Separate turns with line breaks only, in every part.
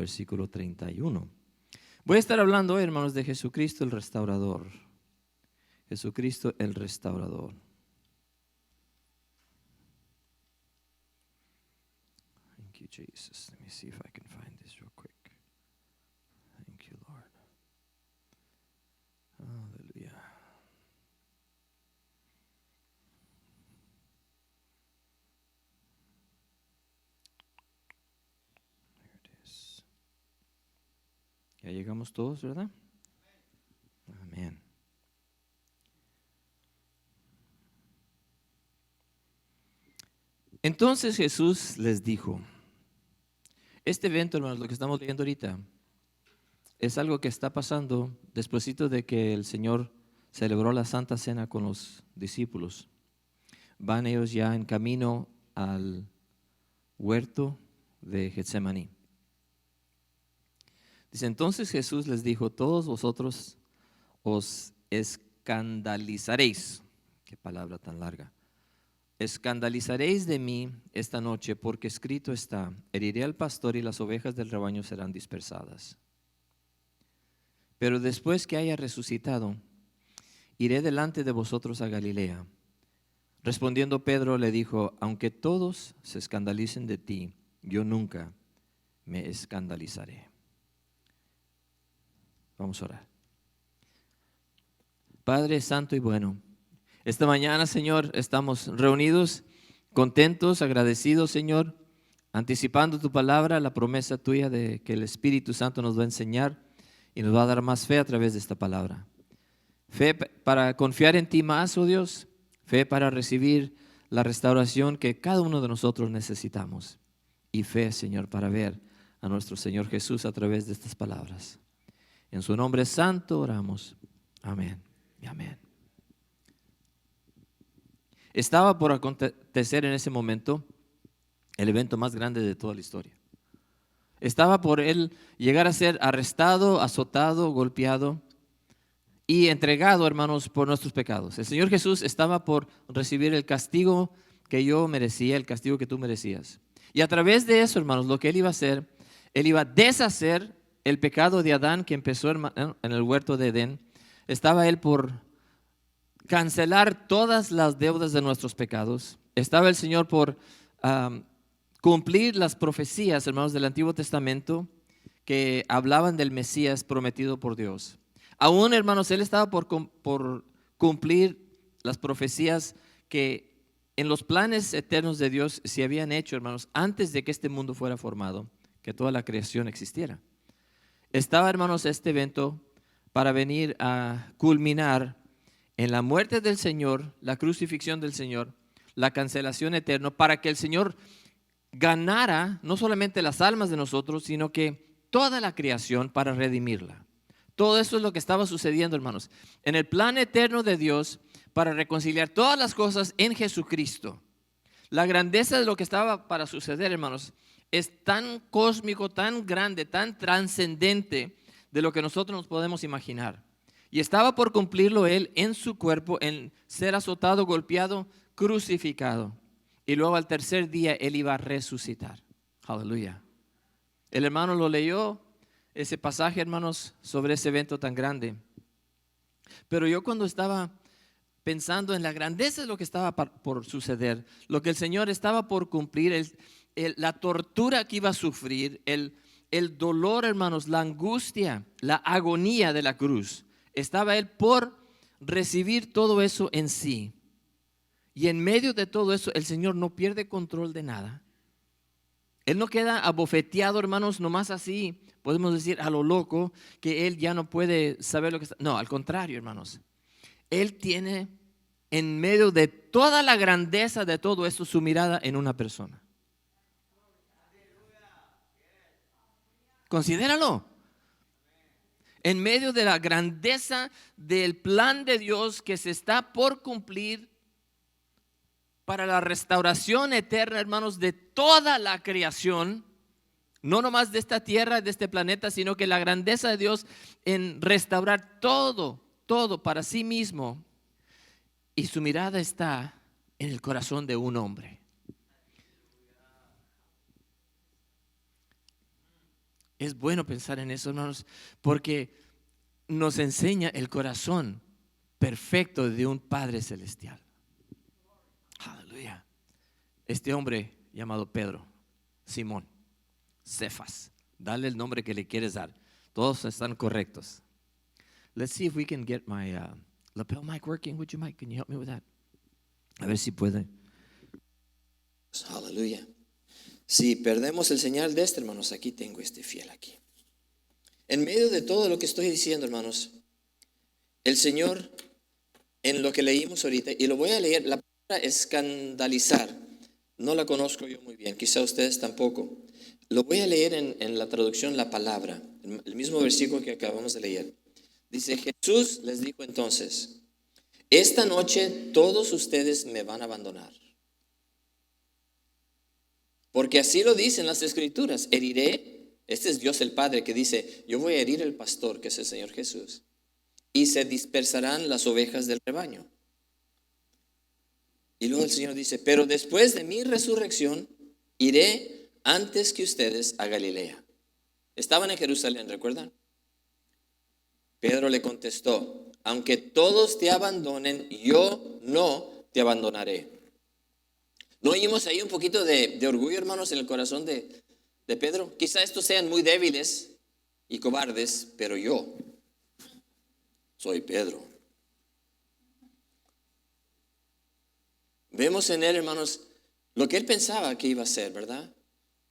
versículo 31. Voy a estar hablando hoy, hermanos, de Jesucristo el restaurador. Jesucristo el restaurador. Thank you, Jesus. Let me see if I can find this real quick. Thank you, Lord. Hallelujah. There it is. Ya llegamos todos, ¿verdad? Amén. Entonces Jesús les dijo, este evento, hermanos, lo que estamos leyendo ahorita, es algo que está pasando despuesito de que el Señor celebró la Santa Cena con los discípulos. Van ellos ya en camino al huerto de Getsemaní. Dice, entonces Jesús les dijo, todos vosotros os escandalizaréis. Qué palabra tan larga. Escandalizaréis de mí esta noche, porque escrito está, heriré al pastor y las ovejas del rebaño serán dispersadas. Pero después que haya resucitado, iré delante de vosotros a Galilea. Respondiendo Pedro le dijo, aunque todos se escandalicen de ti, yo nunca me escandalizaré. Vamos a orar. Padre santo y bueno, esta mañana, Señor, estamos reunidos, contentos, agradecidos, Señor, anticipando tu palabra, la promesa tuya de que el Espíritu Santo nos va a enseñar y nos va a dar más fe a través de esta palabra. Fe para confiar en ti más, oh Dios, fe para recibir la restauración que cada uno de nosotros necesitamos. Y fe, Señor, para ver a nuestro Señor Jesús a través de estas palabras. En su nombre santo oramos. Amén y amén. Estaba por acontecer en ese momento el evento más grande de toda la historia. Estaba por él llegar a ser arrestado, azotado, golpeado y entregado, hermanos, por nuestros pecados. El Señor Jesús estaba por recibir el castigo que yo merecía, el castigo que tú merecías. Y a través de eso, hermanos, lo que Él iba a hacer, Él iba a deshacer el pecado de Adán que empezó en el huerto de Edén. Estaba Él por cancelar todas las deudas de nuestros pecados. Estaba el Señor por cumplir las profecías, hermanos, del Antiguo Testamento que hablaban del Mesías prometido por Dios. Aún, hermanos, Él estaba por cumplir las profecías que en los planes eternos de Dios se habían hecho, hermanos, antes de que este mundo fuera formado, que toda la creación existiera. Estaba, hermanos, este evento para venir a culminar en la muerte del Señor, la crucifixión del Señor, la cancelación eterna, para que el Señor ganara no solamente las almas de nosotros, sino que toda la creación para redimirla. Todo eso es lo que estaba sucediendo, hermanos, en el plan eterno de Dios para reconciliar todas las cosas en Jesucristo. La grandeza de lo que estaba para suceder, hermanos, es tan cósmico, tan grande, tan trascendente de lo que nosotros nos podemos imaginar. Y estaba por cumplirlo Él en su cuerpo, en ser azotado, golpeado, crucificado. Y luego al tercer día Él iba a resucitar. Aleluya. El hermano lo leyó, ese pasaje, hermanos, sobre ese evento tan grande. Pero yo cuando estaba pensando en la grandeza de lo que estaba por suceder, lo que el Señor estaba por cumplir, la tortura que iba a sufrir, el dolor, hermanos, la angustia, la agonía de la cruz, estaba Él por recibir todo eso en sí. Y en medio de todo eso, el Señor no pierde control de nada. Él no queda abofeteado, hermanos, nomás así, podemos decir a lo loco, que Él ya no puede saber lo que está. No, al contrario, hermanos. Él tiene en medio de toda la grandeza de todo esto su mirada en una persona. Considéralo. En medio de la grandeza del plan de Dios que se está por cumplir para la restauración eterna, hermanos, de toda la creación, no nomás de esta tierra, de este planeta, sino que la grandeza de Dios en restaurar todo para sí mismo. Y su mirada está en el corazón de un hombre. Es bueno pensar en eso, hermanos, porque nos enseña el corazón perfecto de un Padre celestial. Aleluya. Este hombre llamado Pedro, Simón, Cefas, dale el nombre que le quieres dar. Todos están correctos. Let's see if we can get my lapel mic working. Would you, Mike? Can you help me with that? A ver si puede.
Aleluya. Si perdemos el señal de este, hermanos, aquí tengo este fiel aquí. En medio de todo lo que estoy diciendo, hermanos, el Señor, en lo que leímos ahorita, y lo voy a leer, la palabra escandalizar, no la conozco yo muy bien, quizá ustedes tampoco. Lo voy a leer en la traducción La Palabra, el mismo versículo que acabamos de leer. Dice, Jesús les dijo entonces, esta noche todos ustedes me van a abandonar. Porque así lo dicen las Escrituras, heriré, este es Dios el Padre que dice, yo voy a herir al pastor, que es el Señor Jesús, y se dispersarán las ovejas del rebaño. Y luego el Señor dice, pero después de mi resurrección, iré antes que ustedes a Galilea. Estaban en Jerusalén, ¿recuerdan? Pedro le contestó, aunque todos te abandonen, yo no te abandonaré. ¿No oímos ahí un poquito de orgullo, hermanos, en el corazón de Pedro? Quizá estos sean muy débiles y cobardes, pero yo soy Pedro. Vemos en él, hermanos, lo que él pensaba que iba a hacer, ¿verdad?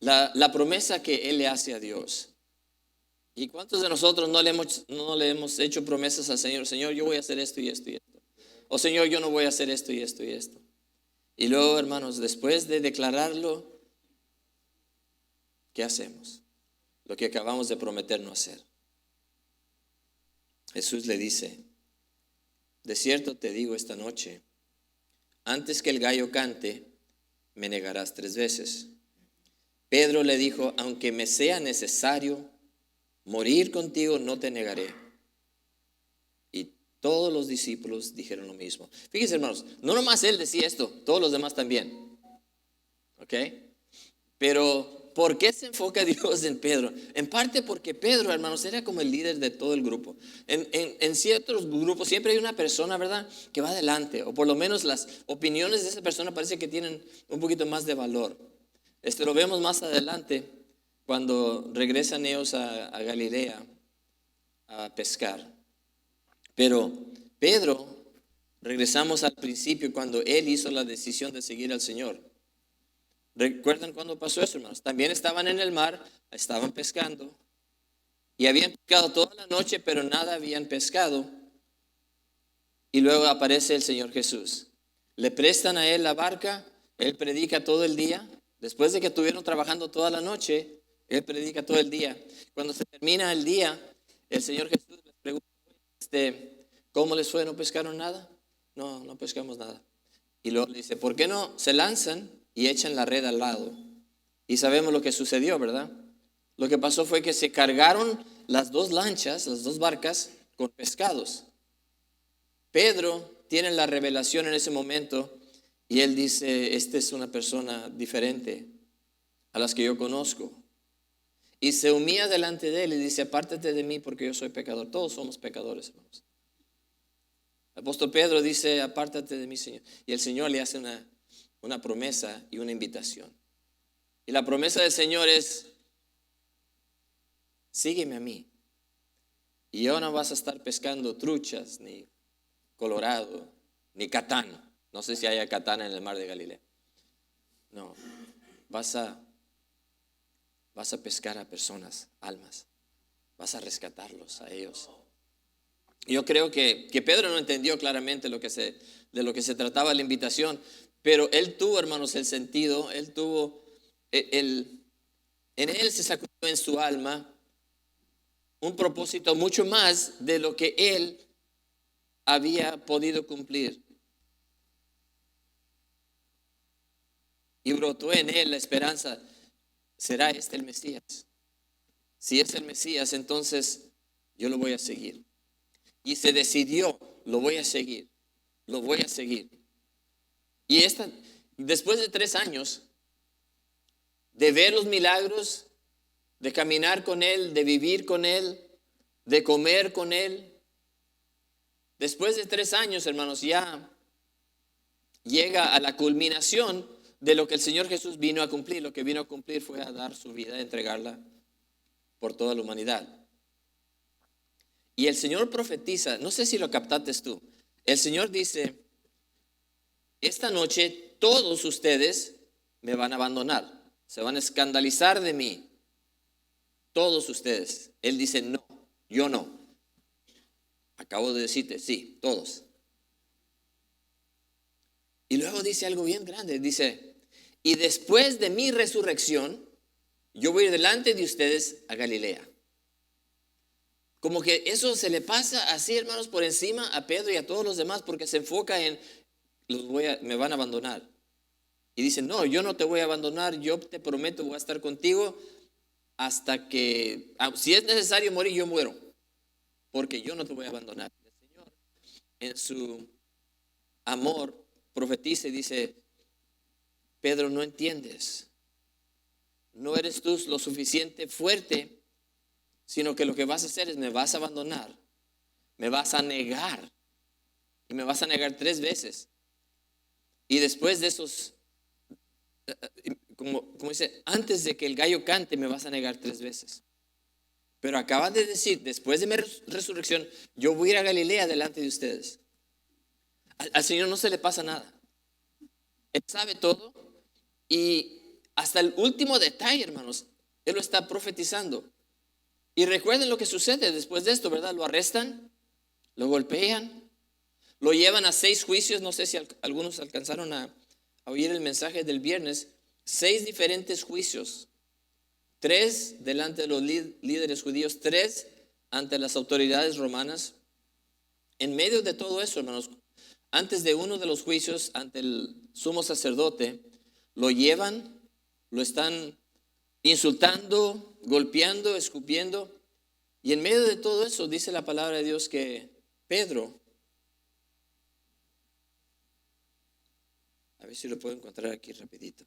La promesa que él le hace a Dios. ¿Y cuántos de nosotros no le hemos hecho promesas al Señor? Señor, yo voy a hacer esto y esto y esto. O Señor, yo no voy a hacer esto y esto y esto. Y luego, hermanos, después de declararlo, ¿qué hacemos? Lo que acabamos de prometer no hacer. Jesús le dice, de cierto te digo esta noche, antes que el gallo cante, me negarás 3 veces. Pedro le dijo, aunque me sea necesario morir contigo, no te negaré. Y todos los discípulos dijeron lo mismo. Fíjense, hermanos, no nomás él decía esto, todos los demás también. ¿Ok? Pero, ¿por qué se enfoca Dios en Pedro? En parte porque Pedro, hermanos, era como el líder de todo el grupo. En ciertos grupos siempre hay una persona, ¿verdad?, que va adelante, o por lo menos las opiniones de esa persona parece que tienen un poquito más de valor. Lo vemos más adelante cuando regresan ellos a Galilea a pescar. Pero Pedro, regresamos al principio cuando él hizo la decisión de seguir al Señor. ¿Recuerdan cuándo pasó eso, hermanos? También estaban en el mar, estaban pescando y habían pescado toda la noche, pero nada habían pescado. Y luego aparece el Señor Jesús. Le prestan a él la barca, él predica todo el día. Después de que estuvieron trabajando toda la noche, él predica todo el día. Cuando se termina el día, el Señor Jesús les pregunta, ¿cómo les fue? ¿No pescaron nada? No, no pescamos nada. Y luego le dice, ¿por qué no se lanzan y echan la red al lado? Y sabemos lo que sucedió, ¿verdad? Lo que pasó fue que se cargaron las 2 lanchas, las 2 barcas, con pescados. Pedro tiene la revelación en ese momento y él dice, esta es una persona diferente a las que yo conozco. Y se humilla delante de él y dice, apártate de mí porque yo soy pecador. Todos somos pecadores, hermanos. El apóstol Pedro dice, apártate de mí, Señor. Y el Señor le hace una promesa y una invitación. Y la promesa del Señor es, sígueme a mí. Y ya no vas a estar pescando truchas, ni colorado, ni catán. No sé si haya catán en el mar de Galilea. No, vas a pescar a personas, almas. Vas a rescatarlos a ellos. Yo creo que Pedro no entendió claramente de lo que se trataba la invitación, pero él tuvo, hermanos, el sentido, él tuvo, en él se sacudió en su alma un propósito mucho más de lo que él había podido cumplir. Y brotó en él la esperanza, ¿será este el Mesías? Si es el Mesías, entonces yo lo voy a seguir. Y se decidió, lo voy a seguir, lo voy a seguir. Y después de 3 años de ver los milagros, de caminar con Él, de vivir con Él, de comer con Él. Después de 3 años, hermanos, ya llega a la culminación de lo que el Señor Jesús vino a cumplir. Lo que vino a cumplir fue a dar su vida, a entregarla por toda la humanidad. Y el Señor profetiza, no sé si lo captaste tú, el Señor dice, esta noche todos ustedes me van a abandonar, se van a escandalizar de mí, todos ustedes. Él dice, no, yo no. Acabo de decirte, sí, todos. Y luego dice algo bien grande, dice, y después de mi resurrección, yo voy a ir delante de ustedes a Galilea. Como que eso se le pasa así, hermanos, por encima a Pedro y a todos los demás, porque se enfoca en, me van a abandonar. Y dice, no, yo no te voy a abandonar, yo te prometo, voy a estar contigo hasta que, si es necesario morir, yo muero, porque yo no te voy a abandonar. El Señor, en su amor, profetiza y dice, Pedro, no entiendes, no eres tú lo suficiente fuerte, sino que lo que vas a hacer es me vas a abandonar, me vas a negar, y me vas a negar 3 veces. Y después de esos, como dice, antes de que el gallo cante, me vas a negar 3 veces. Pero acabas de decir, después de mi resurrección, yo voy a ir a Galilea delante de ustedes. Al Señor no se le pasa nada. Él sabe todo y hasta el último detalle, hermanos, Él lo está profetizando. Y recuerden lo que sucede después de esto, ¿verdad? Lo arrestan, lo golpean, lo llevan a 6 juicios. No sé si algunos alcanzaron a oír el mensaje del viernes. 6 diferentes juicios. 3 delante de los líderes judíos, 3 ante las autoridades romanas. En medio de todo eso, hermanos, antes de uno de los juicios ante el sumo sacerdote, lo llevan, lo están insultando, golpeando, escupiendo. Y en medio de todo eso dice la palabra de Dios que Pedro, a ver si lo puedo encontrar aquí rapidito.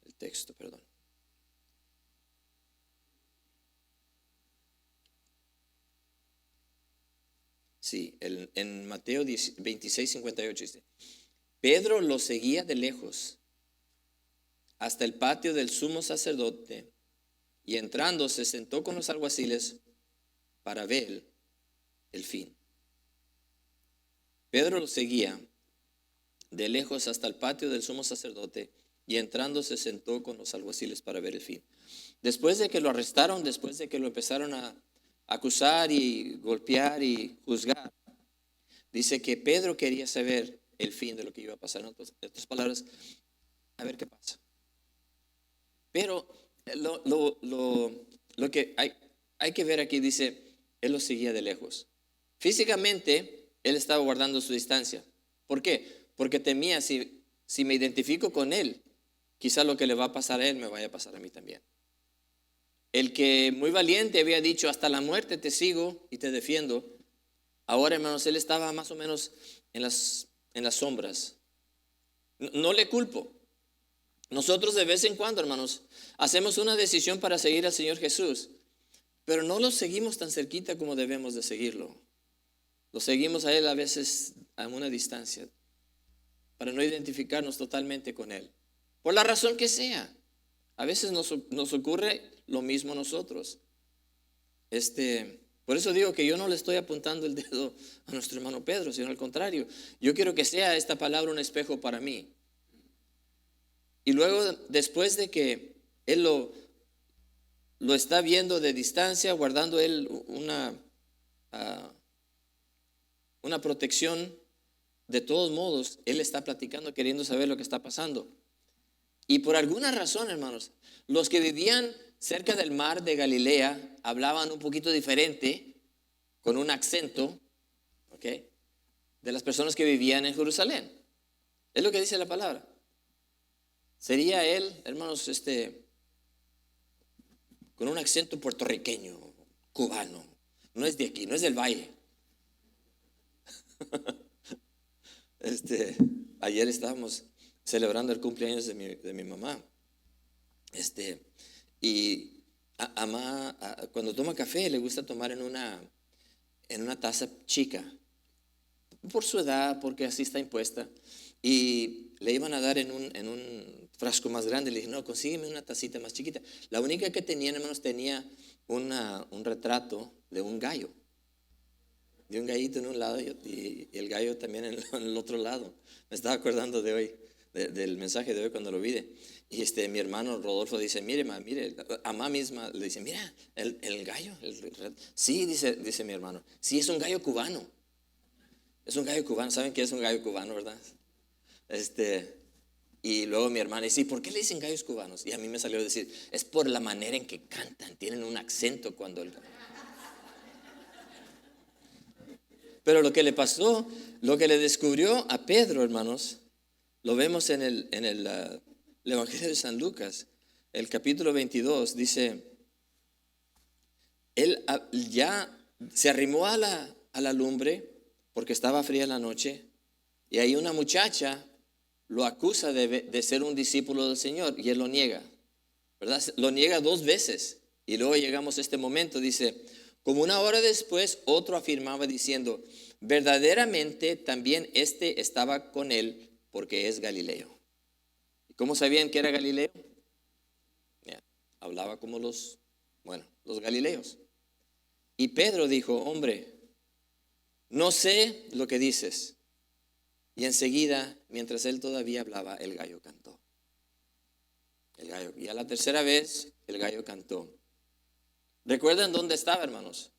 El texto, perdón. Sí, en Mateo 26:58 dice, Pedro lo seguía de lejos hasta el patio del sumo sacerdote y entrando se sentó con los alguaciles para ver el fin. Pedro lo seguía de lejos hasta el patio del sumo sacerdote y entrando se sentó con los alguaciles para ver el fin. Después de que lo arrestaron, después de que lo empezaron a acusar y golpear y juzgar, dice que Pedro quería saber el fin de lo que iba a pasar. En otras palabras, a ver qué pasa. Pero lo que hay que ver aquí, dice, él lo seguía de lejos. Físicamente, él estaba guardando su distancia. ¿Por qué? Porque temía, si me identifico con él, quizá lo que le va a pasar a él me vaya a pasar a mí también. El que muy valiente había dicho, hasta la muerte te sigo y te defiendo. Ahora, hermanos, él estaba más o menos en las sombras. No le culpo. Nosotros de vez en cuando, hermanos, hacemos una decisión para seguir al Señor Jesús, pero no lo seguimos tan cerquita como debemos de seguirlo. Lo seguimos a Él a veces a una distancia, para no identificarnos totalmente con Él. Por la razón que sea. A veces nos ocurre lo mismo a nosotros. Por eso digo que yo no le estoy apuntando el dedo a nuestro hermano Pedro, sino al contrario. Yo quiero que sea esta palabra un espejo para mí. Y luego, después de que él lo está viendo de distancia, guardando él una protección, de todos modos, él está platicando, queriendo saber lo que está pasando. Y por alguna razón, hermanos, los que vivían cerca del mar de Galilea hablaban un poquito diferente, con un acento, ¿ok?, de las personas que vivían en Jerusalén. Es lo que dice la palabra. Sería él, hermanos, con un acento puertorriqueño, cubano. No es de aquí, no es del valle. Ayer estábamos celebrando el cumpleaños de mi mamá. Este, y cuando toma café le gusta tomar en una taza chica, por su edad, porque así está impuesta. Y le iban a dar en un frasco más grande. Le dije, no, consígueme una tacita más chiquita. La única que tenía, hermanos, tenía un retrato de un gallo. De un gallito en un lado y el gallo también en el otro lado. Me estaba acordando de hoy, del mensaje de hoy cuando lo vi. Y mi hermano Rodolfo dice, mire, a mamá misma le dice, mira, el gallo. Sí, dice mi hermano, sí, es un gallo cubano. Es un gallo cubano. ¿Saben qué es un gallo cubano, verdad? Y luego mi hermana dice, ¿por qué le dicen gallos cubanos? Y a mí me salió a decir, es por la manera en que cantan, tienen un acento cuando el... Pero lo que le pasó, lo que le descubrió a Pedro, hermanos, lo vemos en el Evangelio de San Lucas, el capítulo 22, dice, él ya se arrimó a la lumbre porque estaba fría la noche y ahí una muchacha lo acusa de ser un discípulo del Señor y él lo niega, ¿verdad? Lo niega 2 veces y luego llegamos a este momento, dice, como 1 hora después otro afirmaba diciendo, verdaderamente también estaba con él porque es Galileo. ¿Cómo sabían que era Galileo? Hablaba como los Galileos. Y Pedro dijo, hombre, no sé lo que dices. Y enseguida, mientras él todavía hablaba, el gallo cantó. Y a la 3.ª vez, el gallo cantó. ¿Recuerdan dónde estaba, hermanos?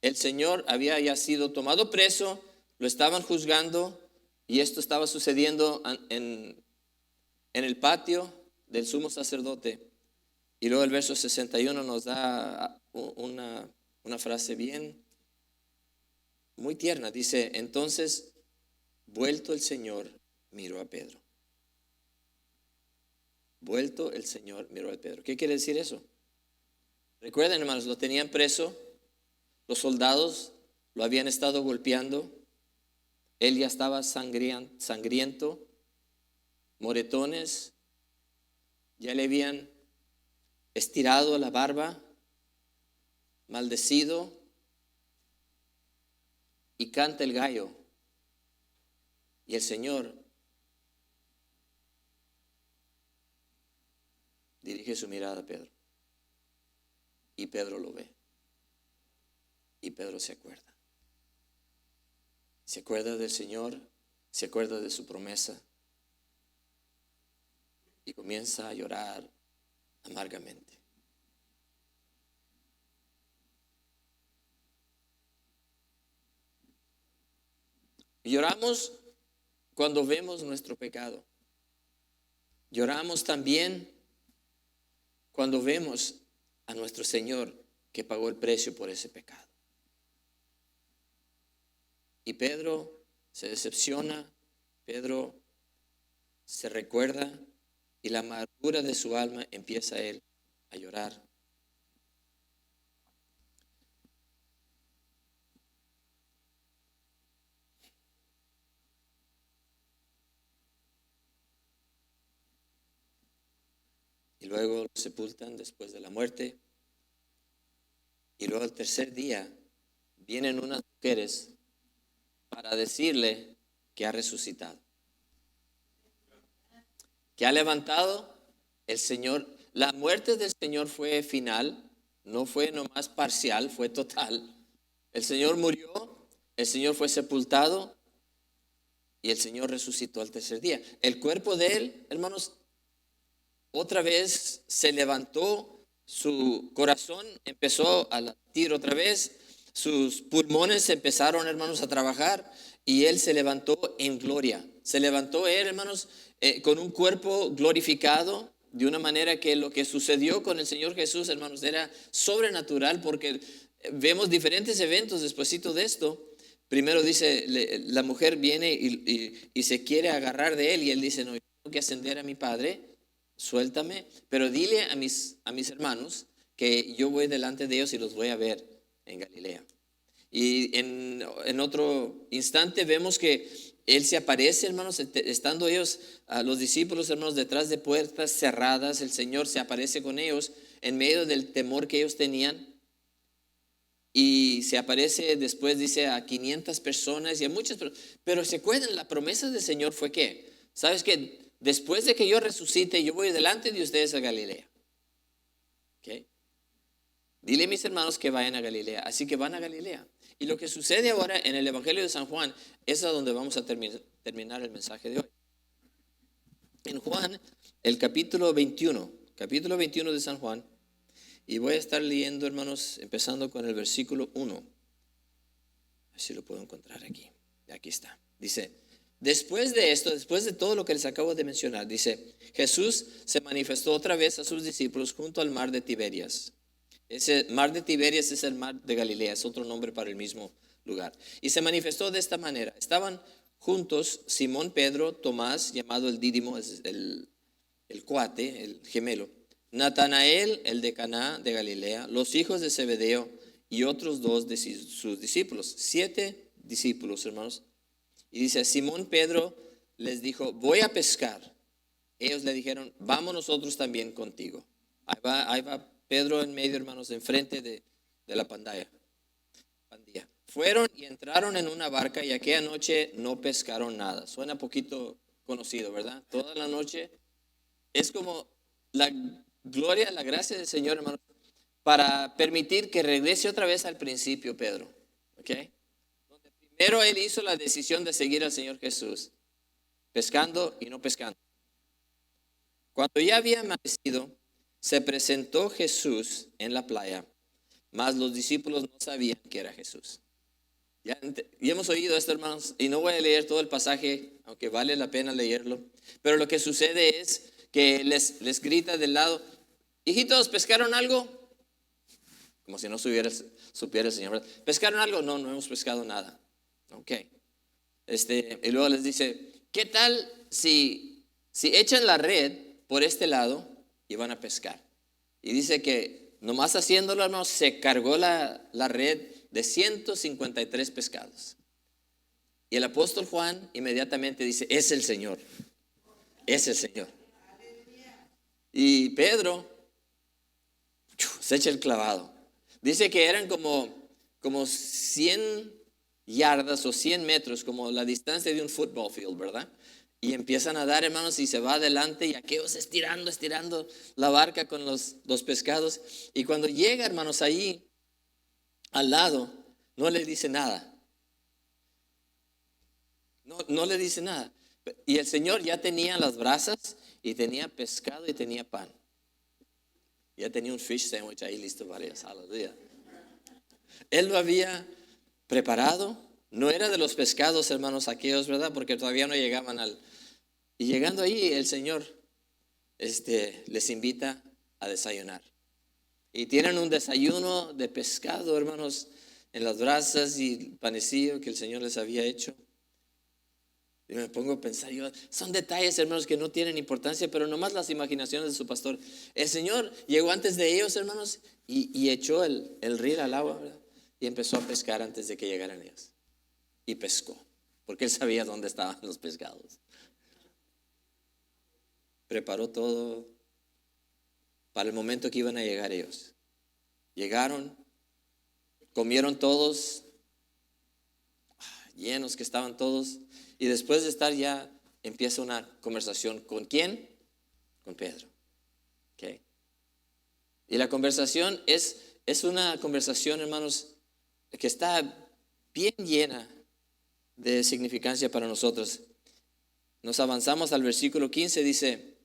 El Señor había ya sido tomado preso, lo estaban juzgando y esto estaba sucediendo en el patio del sumo sacerdote. Y luego el verso 61 nos da una frase muy tierna. Dice, entonces, vuelto el Señor, miró a Pedro. Vuelto el Señor, miró a Pedro. ¿Qué quiere decir eso? Recuerden, hermanos, lo tenían preso. Los soldados lo habían estado golpeando. Él ya estaba sangriento, moretones. Ya le habían estirado la barba, maldecido. Y canta el gallo. Y el Señor dirige su mirada a Pedro. Y Pedro lo ve. Y Pedro se acuerda. Se acuerda del Señor, se acuerda de su promesa. Y comienza a llorar amargamente. Y lloramos cuando vemos nuestro pecado. Lloramos también cuando vemos a nuestro Señor que pagó el precio por ese pecado. Y Pedro se decepciona, Pedro se recuerda y la amargura de su alma empieza él a llorar. Y luego lo sepultan después de la muerte. Y luego al 3.er día vienen unas mujeres para decirle que ha resucitado. Que ha levantado el Señor. La muerte del Señor fue final, no fue nomás parcial, fue total. El Señor murió, el Señor fue sepultado y el Señor resucitó al 3.er día. El cuerpo de él, hermanos, otra vez se levantó, su corazón empezó a latir otra vez, sus pulmones empezaron, hermanos, a trabajar y él se levantó en gloria. Se levantó él, hermanos, con un cuerpo glorificado, de una manera que lo que sucedió con el Señor Jesús, hermanos, era sobrenatural, porque vemos diferentes eventos despuesito de esto. Primero dice, la mujer viene y se quiere agarrar de él y él dice, no, yo tengo que ascender a mi Padre, suéltame, pero dile a mis hermanos que yo voy delante de ellos y los voy a ver en Galilea. Y en otro instante vemos que Él se aparece, hermanos, estando ellos, los discípulos, hermanos, detrás de puertas cerradas. El Señor se aparece con ellos en medio del temor que ellos tenían. Y se aparece después, dice, a 500 personas y a muchas personas. Pero se acuerdan, la promesa del Señor fue que, ¿sabes qué? Después de que yo resucite, yo voy delante de ustedes a Galilea. ¿Okay? Dile a mis hermanos que vayan a Galilea. Así que van a Galilea. Y lo que sucede ahora en el Evangelio de San Juan es a donde vamos a terminar el mensaje de hoy. En Juan, el capítulo 21 de San Juan, y voy a estar leyendo, hermanos, empezando con el versículo 1. A ver si lo puedo encontrar aquí. Aquí está. Dice, después de esto, después de todo lo que les acabo de mencionar, dice, Jesús se manifestó otra vez a sus discípulos junto al mar de Tiberias. Ese mar de Tiberias es el mar de Galilea, es otro nombre para el mismo lugar. Y se manifestó de esta manera. Estaban juntos Simón Pedro, Tomás, llamado el Dídimo, es el cuate, el gemelo, Natanael, el de Caná de Galilea, los hijos de Zebedeo y otros 2 de sus discípulos. 7 discípulos, hermanos. Y dice, Simón Pedro les dijo, voy a pescar. Ellos le dijeron, vamos nosotros también contigo. Ahí va Pedro en medio, hermanos, enfrente de la pandilla. Fueron y entraron en una barca y aquella noche no pescaron nada. Suena poquito conocido, ¿verdad? Toda la noche es como la gloria, la gracia del Señor, hermanos, para permitir que regrese otra vez al principio Pedro. ¿Ok? Donde primero él hizo la decisión de seguir al Señor Jesús, pescando y no pescando. Cuando ya había amanecido, se presentó Jesús en la playa, mas los discípulos no sabían que era Jesús. Ya hemos oído esto, hermanos, y no voy a leer todo el pasaje, aunque vale la pena leerlo. Pero lo que sucede es que les grita del lado, hijitos, ¿pescaron algo? Como si no supiera el Señor, ¿verdad? ¿Pescaron algo? No, no hemos pescado nada. Ok. Y luego les dice, ¿qué tal si echan la red por este lado y van a pescar? Y dice que nomás haciéndolo, hermanos, se cargó la red de 153 pescados. Y el apóstol Juan inmediatamente dice, es el Señor. Es el Señor. Y Pedro se echa el clavado. Dice que eran como 100 yardas o 100 metros, como la distancia de un football field, ¿verdad? Y empiezan a dar, hermanos, y se va adelante y aquellos estirando la barca con los pescados. Y cuando llega, hermanos, allí al lado, no le dice nada. No le dice nada. Y el Señor ya tenía las brasas y tenía pescado y tenía pan. Ya tenía un fish sandwich ahí listo para ellos. Aleluya. Él lo había preparado. No era de los pescados, hermanos, aquellos, ¿verdad? Porque todavía no llegaban Y llegando ahí, el Señor les invita a desayunar. Y tienen un desayuno de pescado, hermanos, en las brasas y el panecillo que el Señor les había hecho. Y me pongo a pensar, son detalles, hermanos, que no tienen importancia, pero nomás las imaginaciones de su pastor. El Señor llegó antes de ellos, hermanos, y echó el reel al agua, ¿verdad? Y empezó a pescar antes de que llegaran ellos. Y pescó, porque él sabía dónde estaban los pescados. Preparó todo para el momento que iban a llegar ellos. Llegaron, comieron todos, llenos que estaban todos. Y después de estar ya, empieza una conversación. ¿Con quién? Con Pedro. ¿Okay? Y la conversación es una conversación, hermanos, que está bien llena de significancia para nosotros. Nos avanzamos al versículo 15, dice,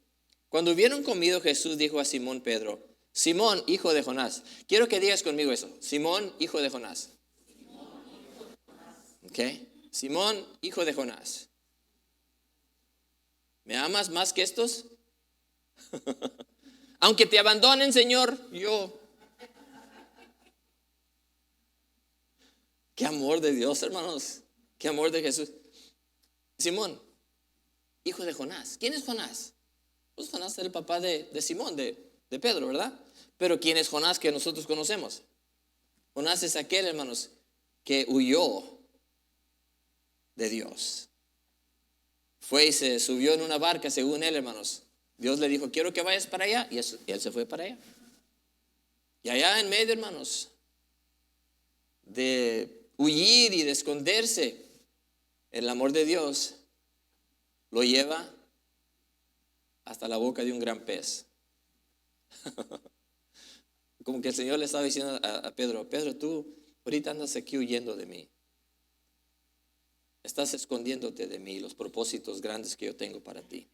cuando hubieron comido, Jesús dijo a Simón Pedro, Simón, hijo de Jonás. Quiero que digas conmigo eso. Simón, hijo de Jonás. ¿Ok? Simón, hijo de Jonás, ¿me amas más que estos? Aunque te abandonen, Señor, yo. Qué amor de Dios, hermanos. Qué amor de Jesús. Simón, hijo de Jonás. ¿Quién es Jonás? Pues Jonás era el papá de Simón, de Pedro, ¿verdad? Pero ¿quién es Jonás que nosotros conocemos? Jonás es aquel, hermanos, que huyó de Dios. fue y se subió en una barca, según él, hermanos. Dios le dijo, quiero que vayas para allá. Y él se fue para allá. Y allá en medio, hermanos, de huir y de esconderse, el amor de Dios lo lleva hasta la boca de un gran pez. Como que el Señor le estaba diciendo a Pedro, Pedro, tú ahorita andas aquí huyendo de mí. Estás escondiéndote de mí, los propósitos grandes que yo tengo para ti.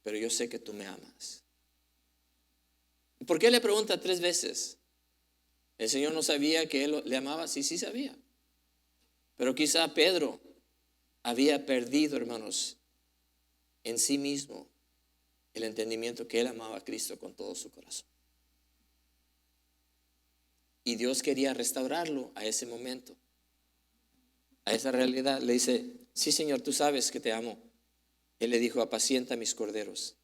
Pero yo sé que tú me amas. ¿Por qué le pregunta 3 veces? ¿El Señor no sabía que él le amaba? Sí, sí sabía. Pero quizá Pedro había perdido, hermanos, en sí mismo el entendimiento que él amaba a Cristo con todo su corazón. Y Dios quería restaurarlo a ese momento, a esa realidad. Le dice, sí, Señor, tú sabes que te amo. Él le dijo, apacienta mis corderos.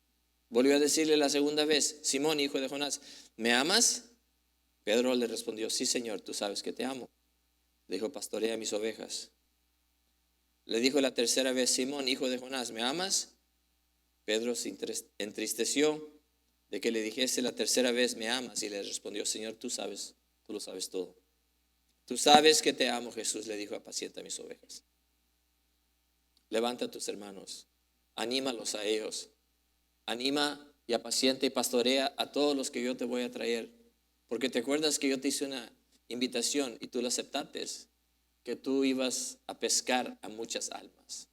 Volvió a decirle la segunda vez, Simón, hijo de Jonás, ¿me amas? Pedro le respondió, sí, Señor, tú sabes que te amo. Le dijo, pastorea mis ovejas. Le dijo la tercera vez, Simón, hijo de Jonás, ¿me amas? Pedro se entristeció de que le dijese la tercera vez, ¿me amas? Y le respondió, Señor, tú lo sabes todo. Tú sabes que te amo, Jesús le dijo, apacienta mis ovejas. Levanta a tus hermanos, anímalos a ellos. Anima y apacienta y pastorea a todos los que yo te voy a traer. Porque te acuerdas que yo te hice una invitación y tú la aceptaste, que tú ibas a pescar a muchas almas,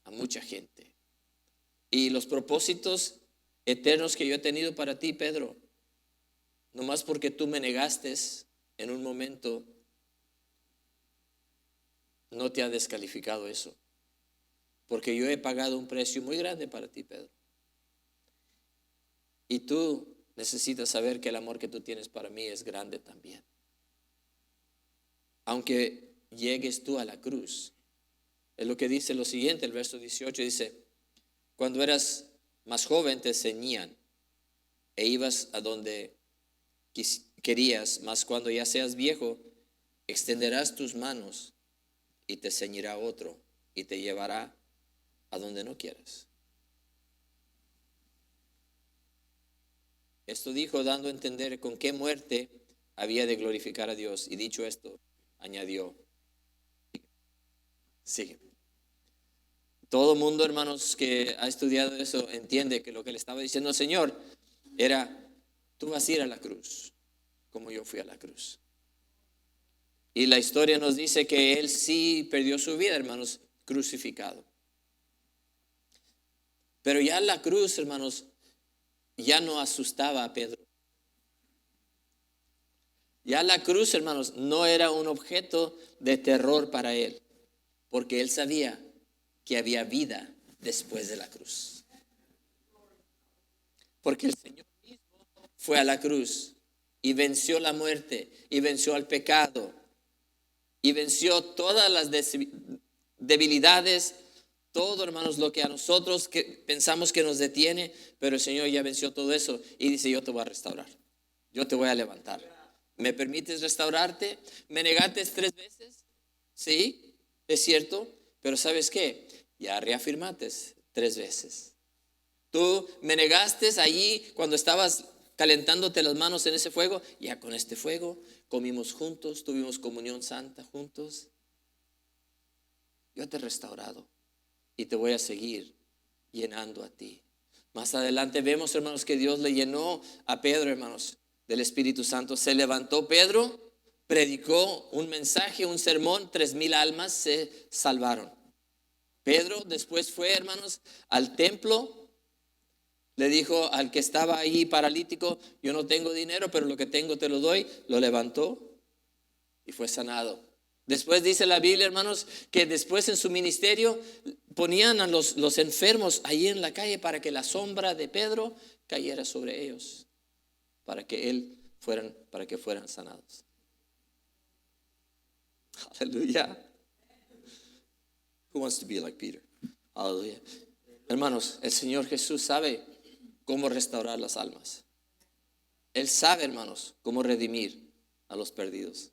a mucha gente. Y los propósitos eternos que yo he tenido para ti, Pedro, nomás porque tú me negaste en un momento, no te ha descalificado eso. Porque yo he pagado un precio muy grande para ti, Pedro. Y tú necesitas saber que el amor que tú tienes para mí es grande también. Aunque llegues tú a la cruz. Es lo que dice lo siguiente, el verso 18 dice, cuando eras más joven te ceñían e ibas a donde querías, mas cuando ya seas viejo, extenderás tus manos y te ceñirá otro y te llevará a donde no quieras. Esto dijo dando a entender con qué muerte había de glorificar a Dios. Y dicho esto, añadió, sí. Todo mundo, hermanos, que ha estudiado eso entiende que lo que le estaba diciendo el Señor era, tú vas a ir a la cruz, como yo fui a la cruz. Y la historia nos dice que Él sí perdió su vida, hermanos, crucificado. Pero ya la cruz, hermanos, ya no asustaba a Pedro. Ya la cruz, hermanos, no era un objeto de terror para él, porque él sabía que había vida después de la cruz. Porque el Señor mismo fue a la cruz y venció la muerte y venció al pecado y venció todas las debilidades, todo, hermanos, lo que a nosotros que pensamos que nos detiene, pero el Señor ya venció todo eso y dice, yo te voy a restaurar, yo te voy a levantar. ¿Me permites restaurarte? ¿Me negaste 3 veces? Sí, es cierto, pero ¿sabes qué? Ya reafirmaste 3 veces. Tú me negaste allí cuando estabas calentándote las manos en ese fuego, ya con este fuego comimos juntos, tuvimos comunión santa juntos. Yo te he restaurado y te voy a seguir llenando a ti. Más adelante vemos, hermanos, que Dios le llenó a Pedro, hermanos, del Espíritu Santo. Se levantó Pedro, predicó un mensaje, un sermón, 3,000 almas se salvaron. Pedro después fue, hermanos, al templo, le dijo al que estaba ahí paralítico, yo no tengo dinero, pero lo que tengo te lo doy. Lo levantó y fue sanado. Después dice la Biblia, hermanos, que después en su ministerio ponían a los enfermos ahí en la calle para que la sombra de Pedro cayera sobre ellos, para que fueran sanados. Aleluya. Who wants to be like Peter? Aleluya. Hermanos, el Señor Jesús sabe cómo restaurar las almas. Él sabe, hermanos, cómo redimir a los perdidos.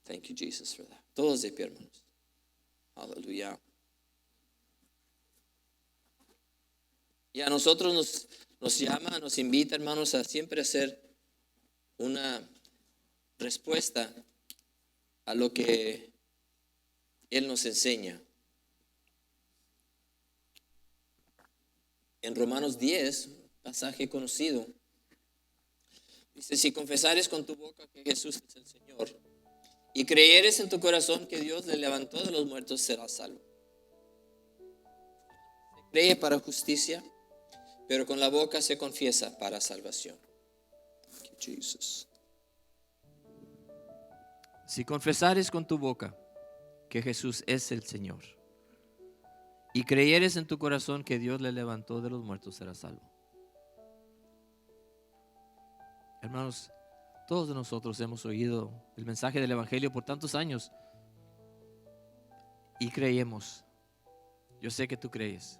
Thank you, Jesus, for that. Todos de pie, hermanos. Aleluya. Y a nosotros nos llama, nos invita, hermanos, a siempre hacer una respuesta a lo que Él nos enseña. En Romanos 10, pasaje conocido, dice: si confesares con tu boca que Jesús es el Señor y creyeres en tu corazón que Dios le levantó de los muertos, serás salvo. Se cree para justicia, pero con la boca se confiesa para salvación. Jesus.
Si confesares con tu boca que Jesús es el Señor y creyeres en tu corazón que Dios le levantó de los muertos, serás salvo. Hermanos, todos de nosotros hemos oído el mensaje del Evangelio por tantos años y creemos. Yo sé que tú crees.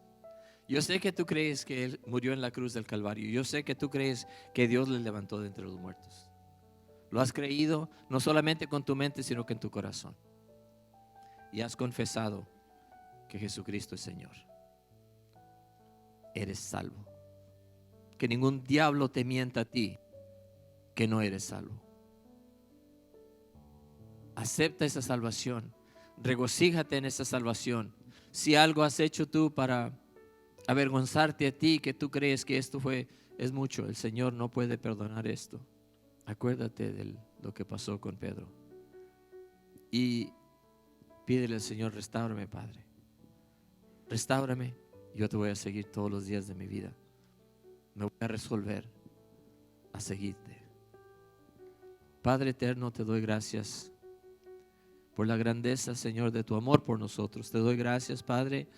Yo sé que tú crees que Él murió en la cruz del Calvario. Yo sé que tú crees que Dios le levantó de entre los muertos. Lo has creído no solamente con tu mente, sino que en tu corazón. Y has confesado que Jesucristo es Señor. Eres salvo. Que ningún diablo te mienta a ti que no eres salvo. Acepta esa salvación. Regocíjate en esa salvación. Si algo has hecho tú para avergonzarte a ti, que tú crees que esto es mucho, el Señor no puede perdonar esto. Acuérdate de lo que pasó con Pedro y pídele al Señor: restáurame, Padre, restáurame. Yo te voy a seguir todos los días de mi vida. Me voy a resolver a seguirte. Padre eterno, te doy gracias por la grandeza, Señor, de tu amor por nosotros. Te doy gracias, Padre,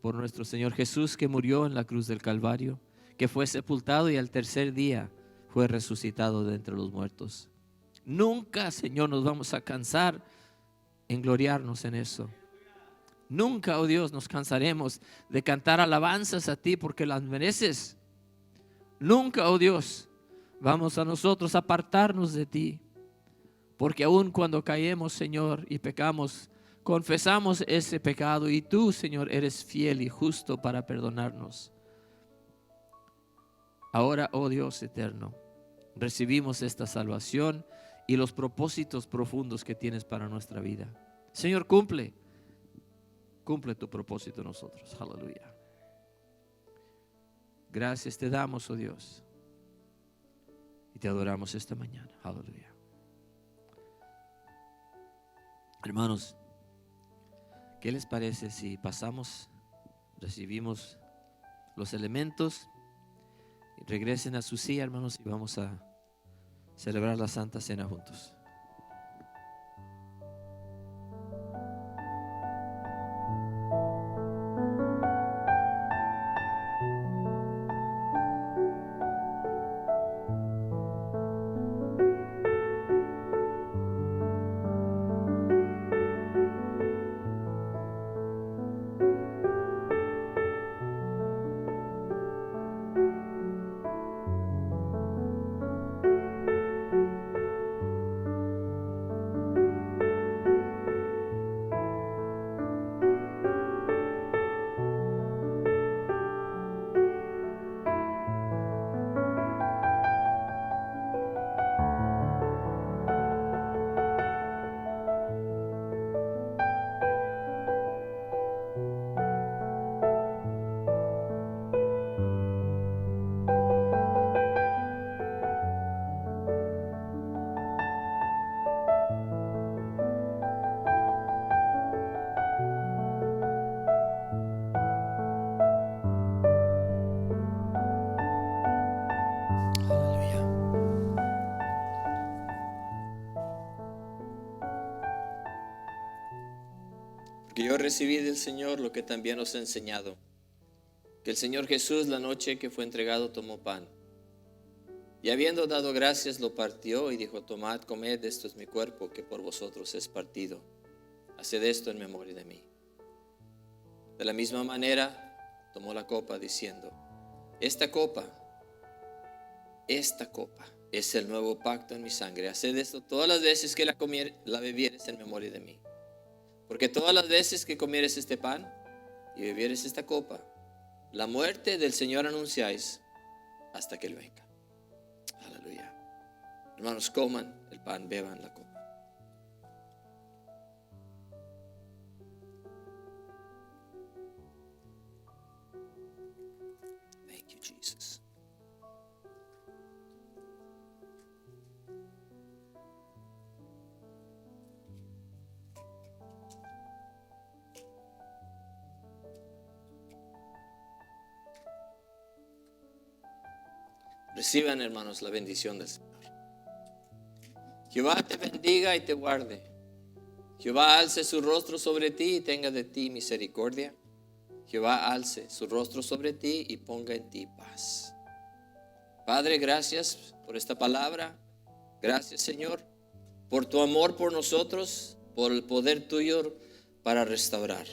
por nuestro Señor Jesús, que murió en la cruz del Calvario, que fue sepultado y al tercer día fue resucitado de entre los muertos. Nunca, Señor, nos vamos a cansar en gloriarnos en eso. Nunca, oh Dios, nos cansaremos de cantar alabanzas a ti porque las mereces. Nunca, oh Dios, vamos a nosotros a apartarnos de ti, porque aun cuando caemos, Señor, y pecamos, confesamos ese pecado y tú, Señor, eres fiel y justo para perdonarnos. Ahora, oh Dios eterno, recibimos esta salvación y los propósitos profundos que tienes para nuestra vida. Señor, cumple tu propósito en nosotros. Aleluya. Gracias te damos, oh Dios, y te adoramos esta mañana. Aleluya. Hermanos, ¿qué les parece si recibimos los elementos? Regresen a su silla, hermanos, y vamos a celebrar la Santa Cena juntos.
Porque yo recibí del Señor lo que también os he enseñado, que el Señor Jesús, la noche que fue entregado, tomó pan, y habiendo dado gracias, lo partió y dijo: tomad, comed, esto es mi cuerpo, que por vosotros es partido. Haced esto en memoria de mí. De la misma manera tomó la copa, diciendo: esta copa es el nuevo pacto en mi sangre. Haced esto todas las veces que la bebieres en memoria de mí. Porque todas las veces que comieres este pan y bebieres esta copa, la muerte del Señor anunciáis hasta que Él venga. Aleluya. Hermanos, coman el pan, beban la copa. Thank you, Jesus. Reciban, hermanos, la bendición del Señor. Jehová te bendiga y te guarde. Jehová alce su rostro sobre ti y tenga de ti misericordia. Jehová alce su rostro sobre ti y ponga en ti paz. Padre, gracias por esta palabra. Gracias, Señor, por tu amor por nosotros, por el poder tuyo para restaurar.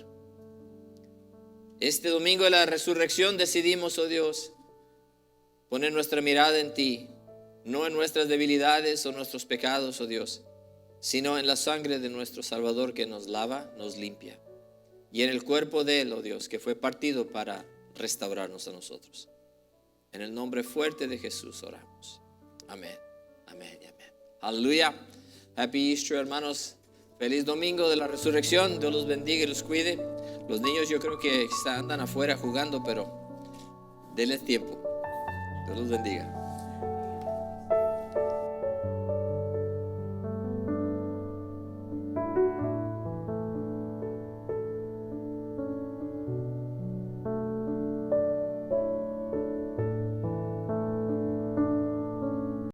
Este domingo de la resurrección decidimos, oh Dios, poner nuestra mirada en ti, no en nuestras debilidades o nuestros pecados, oh Dios, sino en la sangre de nuestro Salvador que nos lava, nos limpia. Y en el cuerpo de Él, oh Dios, que fue partido para restaurarnos a nosotros. En el nombre fuerte de Jesús oramos. Amén, amén y amén. Aleluya. Happy Easter, hermanos. Feliz domingo de la resurrección. Dios los bendiga y los cuide. Los niños yo creo que andan afuera jugando, pero denles tiempo. Dios los bendiga.